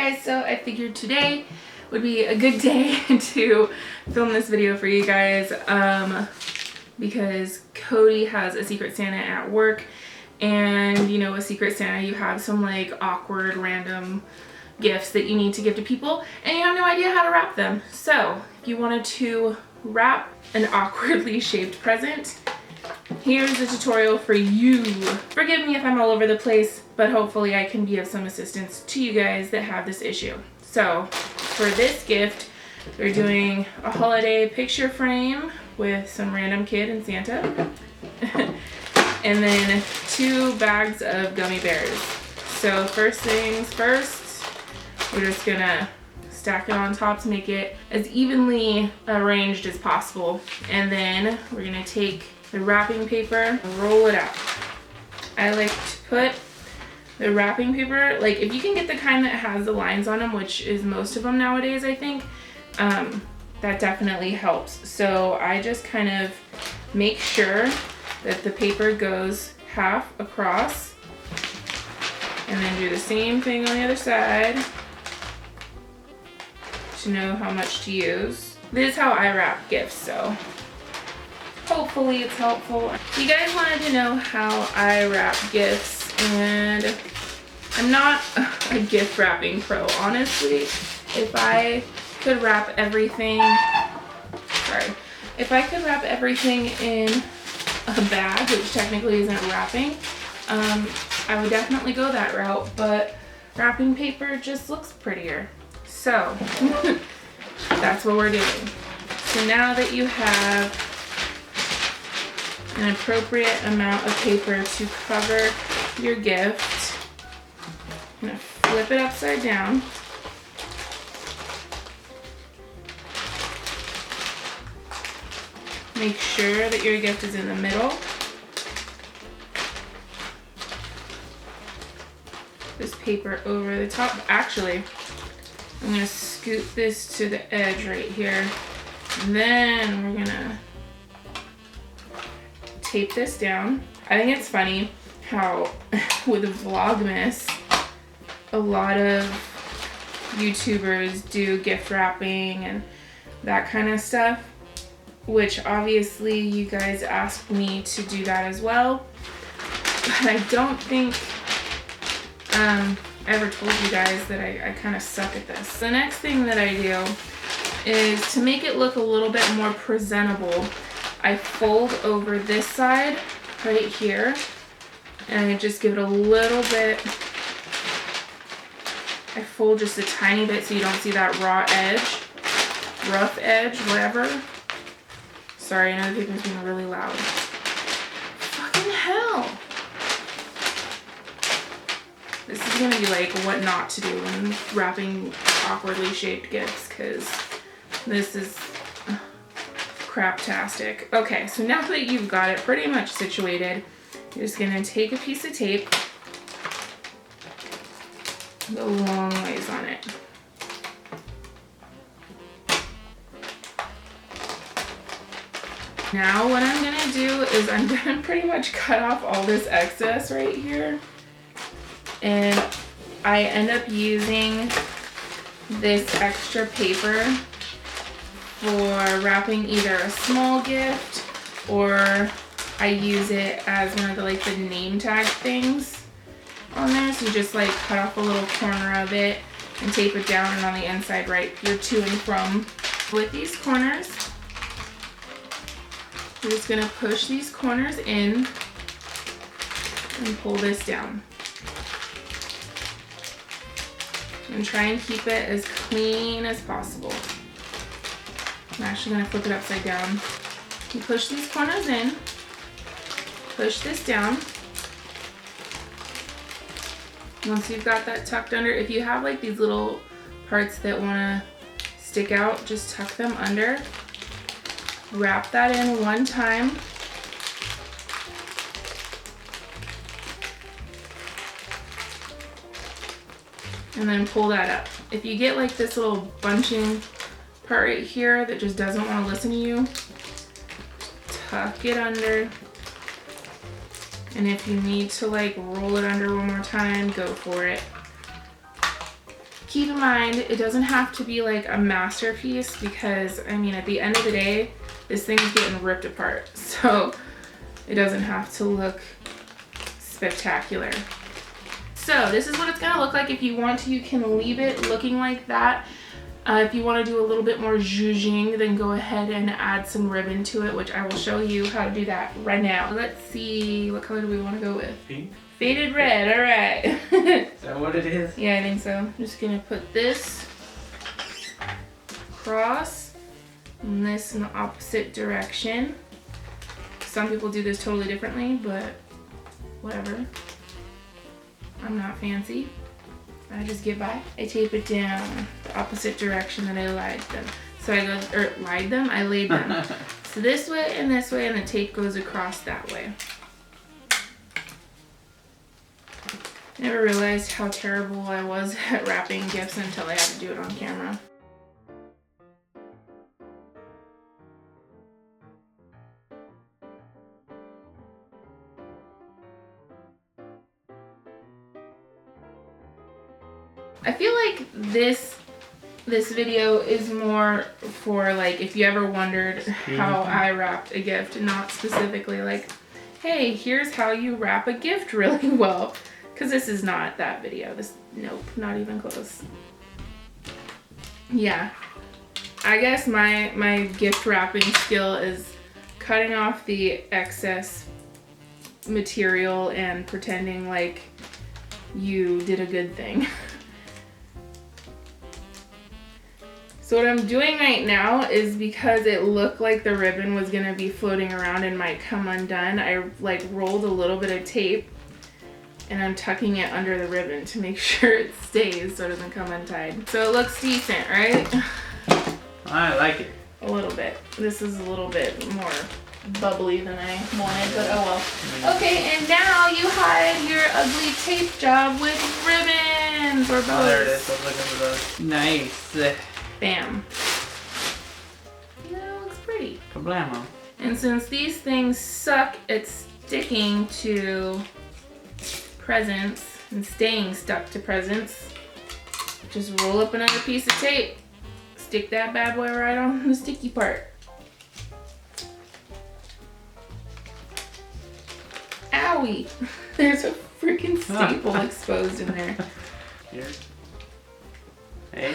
guys, so I figured today would be a good day to film this video for you guys because Cody has a Secret Santa at work, and you know, with Secret Santa you have some like awkward random gifts that you need to give to people and you have no idea how to wrap them. So if you wanted to wrap an awkwardly shaped present, here's a tutorial for you. Forgive me if I'm all over the place, but hopefully I can be of some assistance to you guys that have this issue. So for this gift, they're doing a holiday picture frame with some random kid and Santa. And then 2 bags of gummy bears. So first things first, we're just gonna stack it on top to make it as evenly arranged as possible. And then we're gonna take the wrapping paper and roll it out. I like to put the wrapping paper, like if you can get the kind that has the lines on them, which is most of them nowadays, I think, that definitely helps. So I just kind of make sure that the paper goes half across and then do the same thing on the other side to know how much to use. This is how I wrap gifts, so hopefully it's helpful. You guys wanted to know how I wrap gifts, and I'm not a gift wrapping pro, honestly. If I could wrap everything, if I could wrap everything in a bag, which technically isn't wrapping, I would definitely go that route, but wrapping paper just looks prettier. So that's what we're doing. So now that you have an appropriate amount of paper to cover your gift, I'm gonna flip it upside down. Make sure that your gift is in the middle. This paper over the top. Actually, I'm gonna scoot this to the edge right here. And then we're gonna tape this down. I think it's funny how with Vlogmas, a lot of YouTubers do gift wrapping and that kind of stuff, which obviously you guys asked me to do that as well, but I don't think I ever told you guys that I kind of suck at this. The next thing that I do is to make it look a little bit more presentable. I fold over this side right here, and I just give it a little bit. I fold just a tiny bit so you don't see that raw edge, rough edge, whatever. Sorry, I know the paper's being really loud. Fucking hell! This is gonna be like what not to do when wrapping awkwardly shaped gifts, because this is craptastic. Okay, so now that you've got it pretty much situated, you're just gonna take a piece of tape, go long ways on it. Now what I'm gonna do is I'm gonna pretty much cut off all this excess right here, and I end up using this extra paper for wrapping either a small gift, or I use it as one of the name tag things on there. So you just like cut off a little corner of it and tape it down, and on the inside write your to and from. With these corners, we're just gonna push these corners in and pull this down. And try and keep it as clean as possible. I'm actually gonna flip it upside down. You push these corners in, push this down. Once you've got that tucked under, if you have like these little parts that wanna stick out, just tuck them under. Wrap that in one time. And then pull that up. If you get like this little bunching part right here that just doesn't want to listen to you, tuck it under. And if you need to like roll it under one more time, go for it. keep in mind, it doesn't have to be like a masterpiece because, I mean, at the end of the day, this thing's getting ripped apart. So it doesn't have to look spectacular. So this is what it's gonna look like. If you want to, you can leave it looking like that. If you want to do a little bit more zhuzhing, then go ahead and add some ribbon to it, which I will show you how to do that right now. Let's see, what color do we want to go with? Pink? Faded red, all right. Is that what it is? Yeah, I think so. I'm just gonna put this across and this in the opposite direction. Some people do this totally differently, but whatever. I'm not fancy. I just get by. I tape it down the opposite direction that I laid them. So I go, or laid them? So this way, and the tape goes across that way. Never realized how terrible I was at wrapping gifts until I had to do it on camera. I feel like this video is more for like if you ever wondered how I wrapped a gift, not specifically like, hey, here's how you wrap a gift really well. Because this is not that video. Nope, not even close. Yeah, I guess my gift wrapping skill is cutting off the excess material and pretending like you did a good thing. So what I'm doing right now is because it looked like the ribbon was gonna be floating around and might come undone, I like rolled a little bit of tape and I'm tucking it under the ribbon to make sure it stays so it doesn't come untied. So it looks decent, right? I like it. A little bit. This is a little bit more bubbly than I wanted, but oh well. Okay, and now you hide your ugly tape job with ribbons or bows. Oh, there it is. I was looking for those. Nice. Bam. That looks pretty. Kablamo. And since these things suck at sticking to presents and staying stuck to presents, just roll up another piece of tape. Stick that bad boy right on the sticky part. Owie! There's a freaking staple exposed in there. Here. Hey.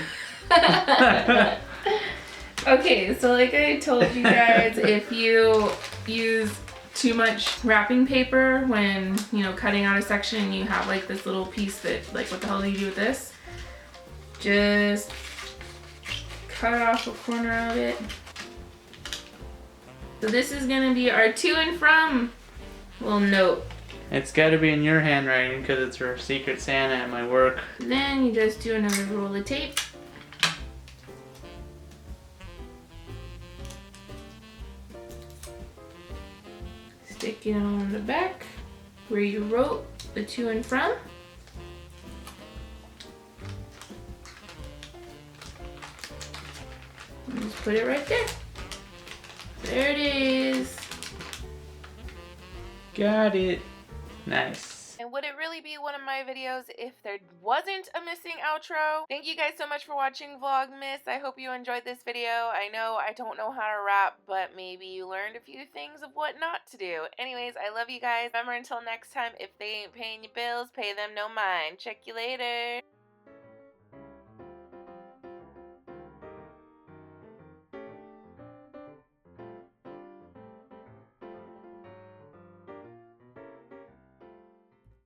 Okay, so like I told you guys, if you use too much wrapping paper when, you know, cutting out a section and you have like this little piece that, like, what the hell do you do with this? Just cut off a corner of it. So this is gonna be our to and from little note. It's got to be in your handwriting because it's for Secret Santa at my work. Then you just do another roll of tape. Stick it on the back where you wrote the to and from. And just put it right there. There it is. Got it. Nice. And would it really be one of my videos if there wasn't a missing outro? Thank you guys so much for watching Vlogmas. I hope you enjoyed this video. I know I don't know how to rap, but maybe you learned a few things of what not to do. Anyways, I love you guys. Remember, until next time, if they ain't paying your bills, pay them no mind. Check you later.